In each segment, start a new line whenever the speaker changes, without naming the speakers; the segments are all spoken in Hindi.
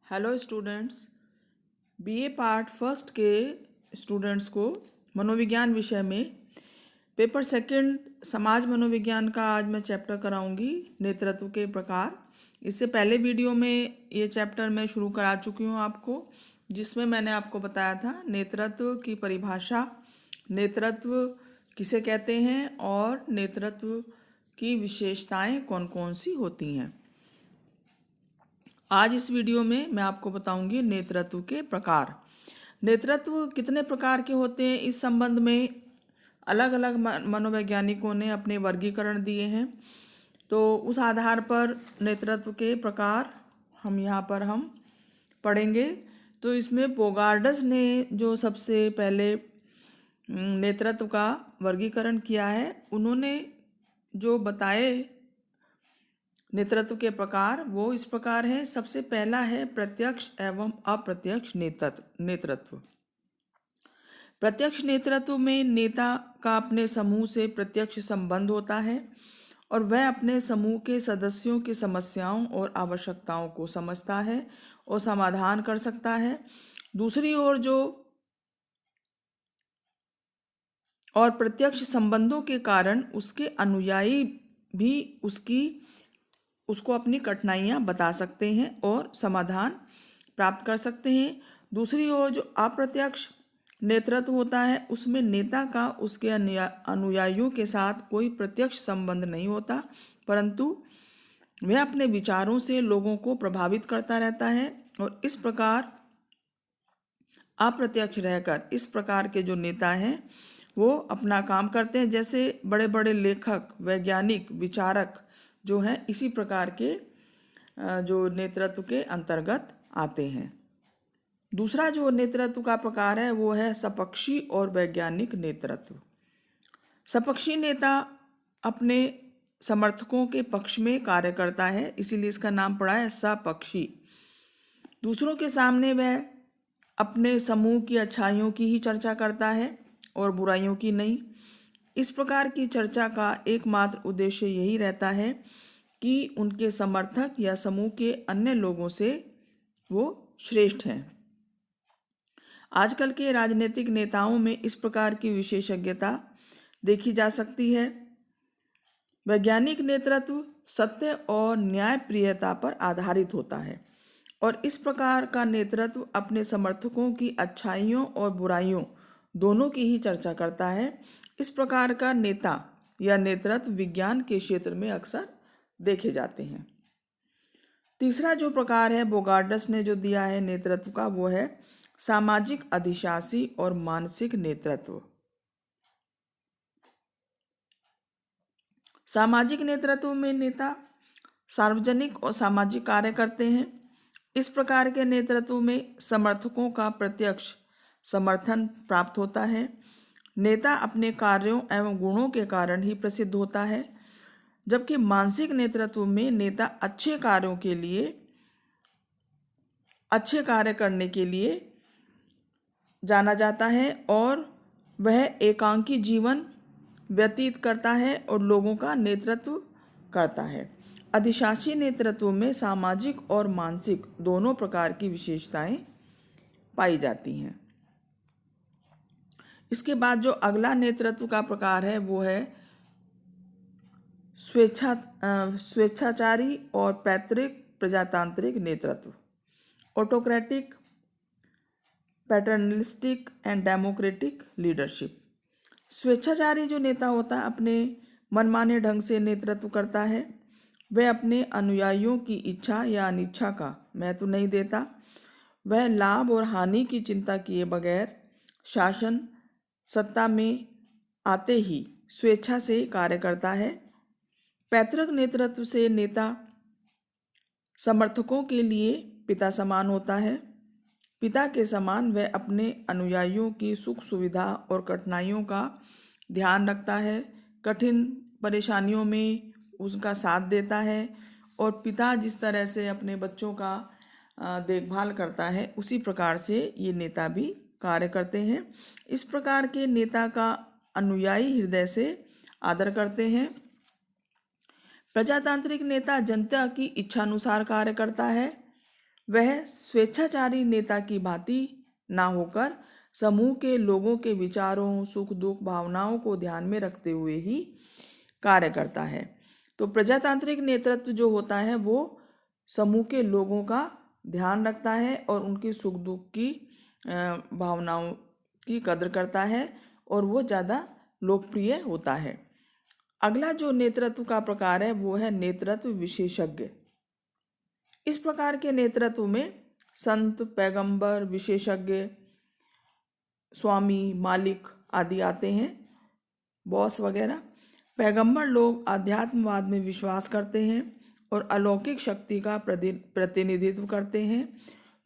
Hello students. BA part first के स्टूडेंट्स को मनोविज्ञान विषय में पेपर सेकंड समाज मनोविज्ञान का आज मैं चैप्टर कराऊंगी, नेतृत्व के प्रकार। इससे पहले वीडियो में ये चैप्टर मैं शुरू करा चुकी हूँ आपको, जिसमें मैंने आपको बताया था नेतृत्व की परिभाषा, नेतृत्व किसे कहते हैं और नेतृत्व की विशेषताएं कौन कौन सी होती हैं। आज इस वीडियो में मैं आपको बताऊंगी नेतृत्व के प्रकार। नेतृत्व कितने प्रकार के होते हैं, इस संबंध में अलग अलग मनोवैज्ञानिकों ने अपने वर्गीकरण दिए हैं। तो उस आधार पर नेतृत्व के प्रकार हम यहाँ पर पढ़ेंगे। तो इसमें बोगार्डस ने जो सबसे पहले नेतृत्व का वर्गीकरण किया है, उन्होंने जो बताए नेतृत्व के प्रकार वो इस प्रकार है। सबसे पहला है प्रत्यक्ष एवं अप्रत्यक्ष नेतृत्व। प्रत्यक्ष नेतृत्व में नेता का अपने समूह से प्रत्यक्ष संबंध होता है और वह अपने समूह के सदस्यों की समस्याओं और आवश्यकताओं को समझता है और समाधान कर सकता है। दूसरी ओर प्रत्यक्ष संबंधों के कारण उसके अनुयायी भी उसको अपनी कठिनाइयां बता सकते हैं और समाधान प्राप्त कर सकते हैं। दूसरी ओर जो अप्रत्यक्ष नेतृत्व होता है, उसमें नेता का उसके अनुयायियों के साथ कोई प्रत्यक्ष संबंध नहीं होता, परंतु वह अपने विचारों से लोगों को प्रभावित करता रहता है और इस प्रकार अप्रत्यक्ष रहकर इस प्रकार के जो नेता हैं वो अपना काम करते हैं। जैसे बड़े बड़े लेखक, वैज्ञानिक, विचारक जो हैं इसी प्रकार के जो नेतृत्व के अंतर्गत आते हैं। दूसरा जो नेतृत्व का प्रकार है वो है सपक्षी और वैज्ञानिक नेतृत्व। सपक्षी नेता अपने समर्थकों के पक्ष में कार्य करता है, इसीलिए इसका नाम पड़ा है सपक्षी। दूसरों के सामने वह अपने समूह की अच्छाइयों की ही चर्चा करता है और बुराइयों की नहीं। इस प्रकार की चर्चा का एकमात्र उद्देश्य यही रहता है कि उनके समर्थक या समूह के अन्य लोगों से वो श्रेष्ठ हैं। आजकल के राजनीतिक नेताओं में इस प्रकार की विशेषज्ञता देखी जा सकती है। वैज्ञानिक नेतृत्व सत्य और न्यायप्रियता पर आधारित होता है और इस प्रकार का नेतृत्व अपने समर्थकों की अच्छाइयों और बुराइयों दोनों की ही चर्चा करता है। इस प्रकार का नेता या नेतृत्व विज्ञान के क्षेत्र में अक्सर देखे जाते हैं। तीसरा जो प्रकार है बोगार्डस ने जो दिया है नेतृत्व का, वो है सामाजिक, अधिशासी और मानसिक नेतृत्व। सामाजिक नेतृत्व में नेता सार्वजनिक और सामाजिक कार्य करते हैं। इस प्रकार के नेतृत्व में समर्थकों का प्रत्यक्ष समर्थन प्राप्त होता है। नेता अपने कार्यों एवं गुणों के कारण ही प्रसिद्ध होता है, जबकि मानसिक नेतृत्व में नेता अच्छे कार्य करने के लिए जाना जाता है और वह एकांकी जीवन व्यतीत करता है और लोगों का नेतृत्व करता है। अधिशासी नेतृत्व में सामाजिक और मानसिक दोनों प्रकार की विशेषताएं पाई जाती हैं। इसके बाद जो अगला नेतृत्व का प्रकार है वो है स्वेच्छाचारी और पैतृक प्रजातांत्रिक नेतृत्व। Autocratic, paternalistic and democratic leadership. स्वेच्छाचारी जो नेता होता है अपने मनमाने ढंग से नेतृत्व करता है। वह अपने अनुयायियों की इच्छा या अनिच्छा का महत्व नहीं देता। वह लाभ और हानि की चिंता किए बगैर शासन सत्ता में आते ही स्वेच्छा से कार्य करता है। पैतृक नेतृत्व से नेता समर्थकों के लिए पिता समान होता है। पिता के समान वह अपने अनुयायियों की सुख सुविधा और कठिनाइयों का ध्यान रखता है, कठिन परेशानियों में उनका साथ देता है और पिता जिस तरह से अपने बच्चों का देखभाल करता है उसी प्रकार से ये नेता भी कार्य करते हैं। इस प्रकार के नेता का अनुयायी हृदय से आदर करते हैं। प्रजातांत्रिक नेता जनता की इच्छानुसार कार्य करता है वह स्वेच्छाचारी नेता की भांति ना होकर समूह के लोगों के विचारों, सुख दुख, भावनाओं को ध्यान में रखते हुए ही कार्य करता है। तो प्रजातांत्रिक नेतृत्व जो होता है वो समूह के लोगों का ध्यान रखता है और उनकी सुख दुख की भावनाओं की कदर करता है और वो ज़्यादा लोकप्रिय होता है। अगला जो नेतृत्व का प्रकार है वो है नेतृत्व विशेषज्ञ। इस प्रकार के नेतृत्व में संत, पैगंबर, विशेषज्ञ, स्वामी, मालिक आदि आते हैं, बॉस वगैरह। पैगंबर लोग आध्यात्मवाद में विश्वास करते हैं और अलौकिक शक्ति का प्रतिनिधित्व करते हैं।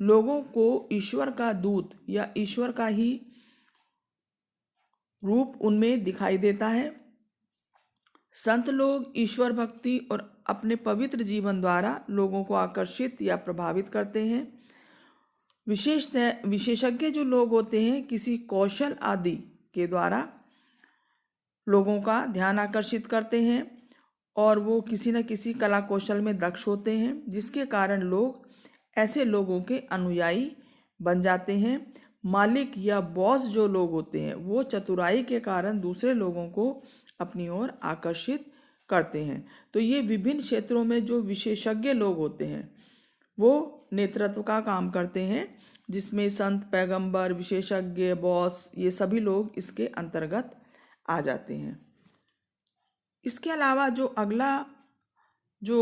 लोगों को ईश्वर का दूत या ईश्वर का ही रूप उनमें दिखाई देता है। संत लोग ईश्वर भक्ति और अपने पवित्र जीवन द्वारा लोगों को आकर्षित या प्रभावित करते हैं। विशेषज्ञ जो लोग होते हैं किसी कौशल आदि के द्वारा लोगों का ध्यान आकर्षित करते हैं और वो किसी न किसी कला कौशल में दक्ष होते हैं, जिसके कारण लोग ऐसे लोगों के अनुयायी बन जाते हैं। मालिक या बॉस जो लोग होते हैं वो चतुराई के कारण दूसरे लोगों को अपनी ओर आकर्षित करते हैं। तो ये विभिन्न क्षेत्रों में जो विशेषज्ञ लोग होते हैं वो नेतृत्व का काम करते हैं, जिसमें संत, पैगंबर, विशेषज्ञ, बॉस ये सभी लोग इसके अंतर्गत आ जाते हैं। इसके अलावा जो अगला जो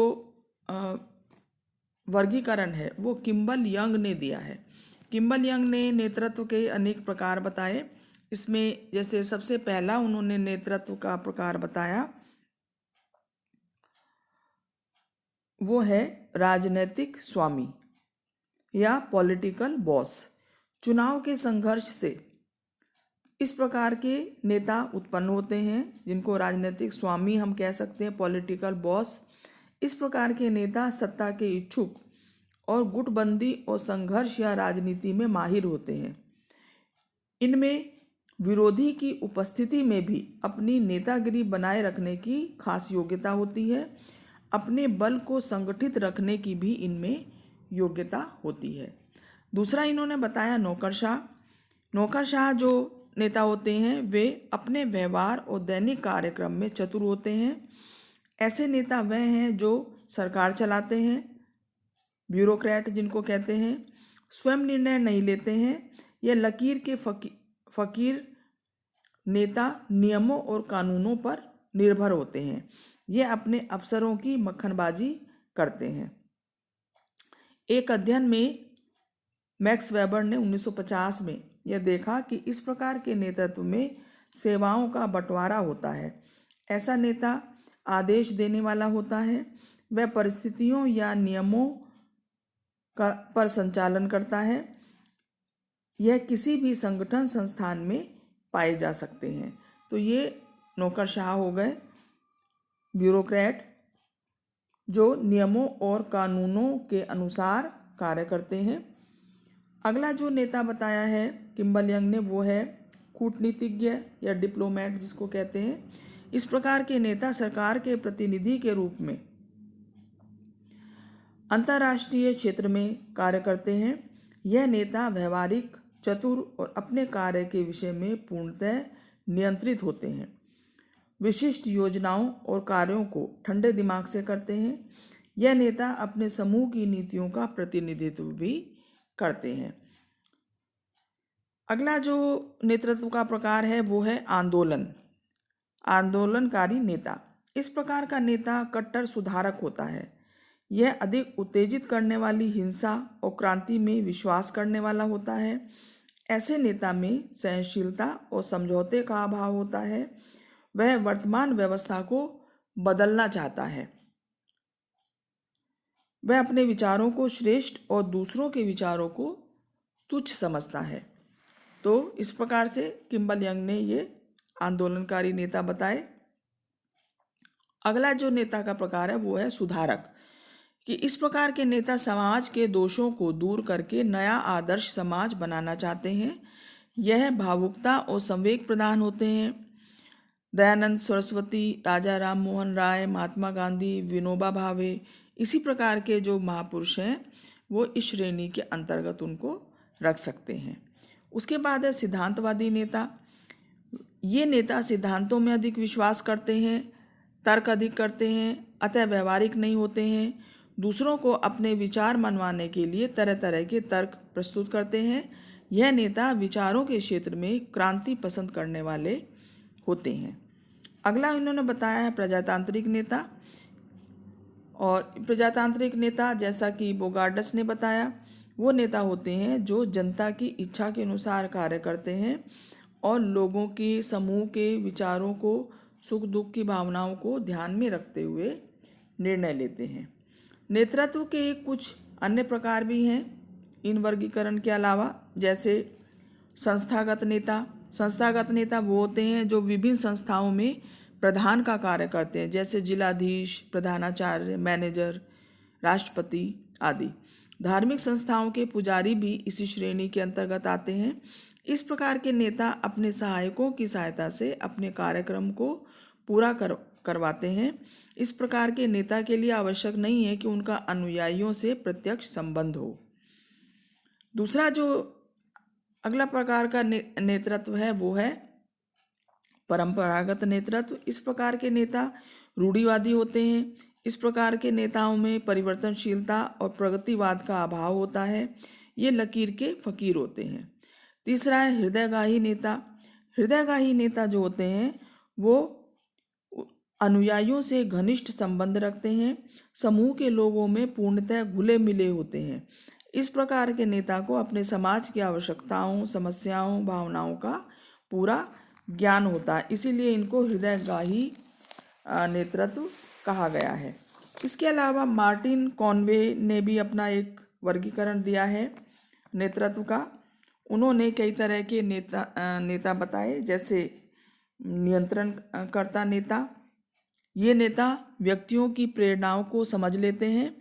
वर्गीकरण है वो किम्बल यंग ने दिया है। किम्बल यंग ने नेतृत्व के अनेक प्रकार बताए। इसमें जैसे सबसे पहला उन्होंने नेतृत्व का प्रकार बताया वो है राजनैतिक स्वामी या पॉलिटिकल बॉस। चुनाव के संघर्ष से इस प्रकार के नेता उत्पन्न होते हैं जिनको राजनीतिक स्वामी हम कह सकते हैं, पॉलिटिकल बॉस। इस प्रकार के नेता सत्ता के इच्छुक और गुटबंदी और संघर्ष या राजनीति में माहिर होते हैं। इनमें विरोधी की उपस्थिति में भी अपनी नेतागिरी बनाए रखने की खास योग्यता होती है। अपने बल को संगठित रखने की भी इनमें योग्यता होती है। दूसरा इन्होंने बताया नौकरशाह। नौकरशाह जो नेता होते हैं वे अपने व्यवहार और दैनिक कार्यक्रम में चतुर होते हैं। ऐसे नेता वह हैं जो सरकार चलाते हैं, ब्यूरोक्रेट जिनको कहते हैं, स्वयं निर्णय नहीं लेते हैं। यह लकीर के फकीर नेता नियमों और कानूनों पर निर्भर होते हैं। ये अपने अफसरों की मक्खनबाजी करते हैं। एक अध्ययन में मैक्स वेबर ने 1950 में यह देखा कि इस प्रकार के नेतृत्व में सेवाओं का बंटवारा होता है। ऐसा नेता आदेश देने वाला होता है। वह परिस्थितियों या नियमों पर संचालन करता है। यह किसी भी संगठन संस्थान में पाए जा सकते हैं। तो ये नौकरशाह हो गए, ब्यूरोक्रेट जो नियमों और कानूनों के अनुसार कार्य करते हैं। अगला जो नेता बताया है किम्बल यंग ने वो है कूटनीतिज्ञ या डिप्लोमेट जिसको कहते हैं। इस प्रकार के नेता सरकार के प्रतिनिधि के रूप में अंतर्राष्ट्रीय क्षेत्र में कार्य करते हैं। यह नेता व्यवहारिक, चतुर और अपने कार्य के विषय में पूर्णतः नियंत्रित होते हैं। विशिष्ट योजनाओं और कार्यों को ठंडे दिमाग से करते हैं। यह नेता अपने समूह की नीतियों का प्रतिनिधित्व भी करते हैं। अगला जो नेतृत्व का प्रकार है वो है आंदोलनकारी नेता। इस प्रकार का नेता कट्टर सुधारक होता है। यह अधिक उत्तेजित करने वाली हिंसा और क्रांति में विश्वास करने वाला होता है। ऐसे नेता में सहनशीलता और समझौते का अभाव होता है। वह वर्तमान व्यवस्था को बदलना चाहता है। वह अपने विचारों को श्रेष्ठ और दूसरों के विचारों को तुच्छ समझता है। तो इस प्रकार से किम्बल यंग ने ये आंदोलनकारी नेता बताए। अगला जो नेता का प्रकार है वो है सुधारक, कि इस प्रकार के नेता समाज के दोषों को दूर करके नया आदर्श समाज बनाना चाहते हैं। यह भावुकता और संवेग प्रदान होते हैं। दयानंद सरस्वती, राजा राम मोहन राय, महात्मा गांधी, विनोबा भावे, इसी प्रकार के जो महापुरुष हैं वो इस श्रेणी के अंतर्गत उनको रख सकते हैं। उसके बाद है सिद्धांतवादी नेता। ये नेता सिद्धांतों में अधिक विश्वास करते हैं, तर्क अधिक करते हैं, अतः व्यवहारिक नहीं होते हैं। दूसरों को अपने विचार मनवाने के लिए तरह तरह के तर्क प्रस्तुत करते हैं। यह नेता विचारों के क्षेत्र में क्रांति पसंद करने वाले होते हैं। अगला इन्होंने बताया है प्रजातांत्रिक नेता। और प्रजातांत्रिक नेता, जैसा कि बोगार्डस ने बताया, वो नेता होते हैं जो जनता की इच्छा के अनुसार कार्य करते हैं और लोगों के समूह के विचारों को, सुख दुख की भावनाओं को ध्यान में रखते हुए निर्णय लेते हैं। नेतृत्व के कुछ अन्य प्रकार भी हैं इन वर्गीकरण के अलावा, जैसे संस्थागत नेता। संस्थागत नेता वो होते हैं जो विभिन्न संस्थाओं में प्रधान का कार्य करते हैं, जैसे जिलाधीश, प्रधानाचार्य, मैनेजर, राष्ट्रपति आदि। धार्मिक संस्थाओं के पुजारी भी इसी श्रेणी के अंतर्गत आते हैं। इस प्रकार के नेता अपने सहायकों की सहायता से अपने कार्यक्रम को पूरा करवाते हैं। इस प्रकार के नेता के लिए आवश्यक नहीं है कि उनका अनुयायियों से प्रत्यक्ष संबंध हो। दूसरा जो अगला प्रकार का नेतृत्व है वो है परंपरागत नेतृत्व। इस प्रकार के नेता रूढ़िवादी होते हैं। इस प्रकार के नेताओं में परिवर्तनशीलता और प्रगतिवाद का अभाव होता है। ये लकीर के फकीर होते हैं। तीसरा है हृदयगाही नेता। हृदयगाही नेता जो होते हैं वो अनुयायियों से घनिष्ठ संबंध रखते हैं, समूह के लोगों में पूर्णतः घुले मिले होते हैं। इस प्रकार के नेता को अपने समाज की आवश्यकताओं, समस्याओं, भावनाओं का पूरा ज्ञान होता है, इसीलिए इनको हृदयगाही नेतृत्व कहा गया है। इसके अलावा मार्टिन कॉनवे ने भी अपना एक वर्गीकरण दिया है नेतृत्व का। उन्होंने कई तरह के नेता बताए, जैसे नियंत्रणकर्ता नेता। ये नेता व्यक्तियों की प्रेरणाओं को समझ लेते हैं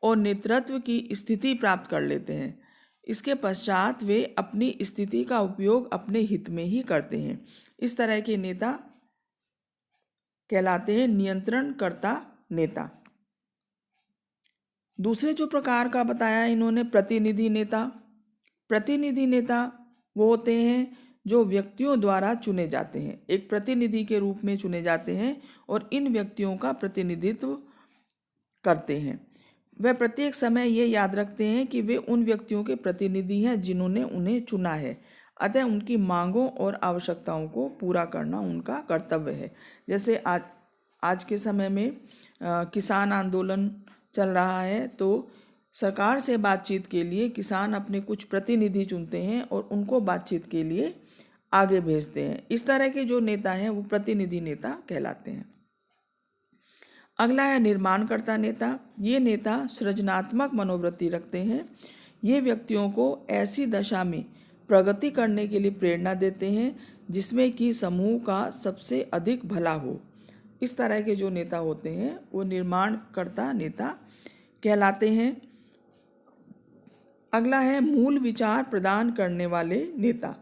और नेतृत्व की स्थिति प्राप्त कर लेते हैं। इसके पश्चात वे अपनी स्थिति का उपयोग अपने हित में ही करते हैं। इस तरह के नेता कहलाते हैं नियंत्रणकर्ता नेता। दूसरे जो प्रकार का बताया इन्होंने प्रतिनिधि नेता। प्रतिनिधि नेता वो होते हैं जो व्यक्तियों द्वारा चुने जाते हैं, एक प्रतिनिधि के रूप में चुने जाते हैं और इन व्यक्तियों का प्रतिनिधित्व करते हैं। वह प्रत्येक समय ये याद रखते हैं कि वे उन व्यक्तियों के प्रतिनिधि हैं जिन्होंने उन्हें चुना है, अतः उनकी मांगों और आवश्यकताओं को पूरा करना उनका कर्तव्य है। जैसे आज के समय में किसान आंदोलन चल रहा है, तो सरकार से बातचीत के लिए किसान अपने कुछ प्रतिनिधि चुनते हैं और उनको बातचीत के लिए आगे भेजते हैं। इस तरह के जो नेता हैं वो प्रतिनिधि नेता कहलाते हैं। अगला है निर्माणकर्ता नेता। ये नेता सृजनात्मक मनोवृत्ति रखते हैं। ये व्यक्तियों को ऐसी दशा में प्रगति करने के लिए प्रेरणा देते हैं जिसमें कि समूह का सबसे अधिक भला हो। इस तरह के जो नेता होते हैं वो निर्माणकर्ता नेता कहलाते हैं। अगला है मूल विचार प्रदान करने वाले नेता।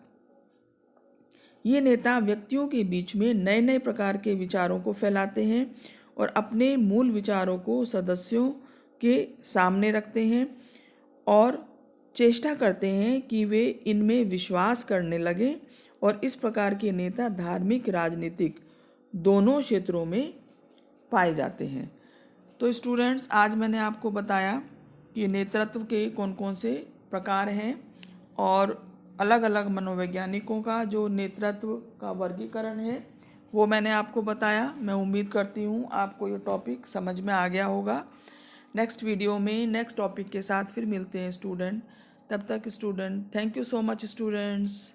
ये नेता व्यक्तियों के बीच में नए नए प्रकार के विचारों को फैलाते हैं और अपने मूल विचारों को सदस्यों के सामने रखते हैं और चेष्टा करते हैं कि वे इनमें विश्वास करने लगें। और इस प्रकार के नेता धार्मिक, राजनीतिक दोनों क्षेत्रों में पाए जाते हैं। तो स्टूडेंट्स, आज मैंने आपको बताया कि नेतृत्व के कौन कौन से प्रकार हैं और अलग अलग मनोवैज्ञानिकों का जो नेतृत्व का वर्गीकरण है वो मैंने आपको बताया। मैं उम्मीद करती हूँ आपको ये टॉपिक समझ में आ गया होगा। नेक्स्ट वीडियो में नेक्स्ट टॉपिक के साथ फिर मिलते हैं स्टूडेंट। तब तक student, thank you so much students.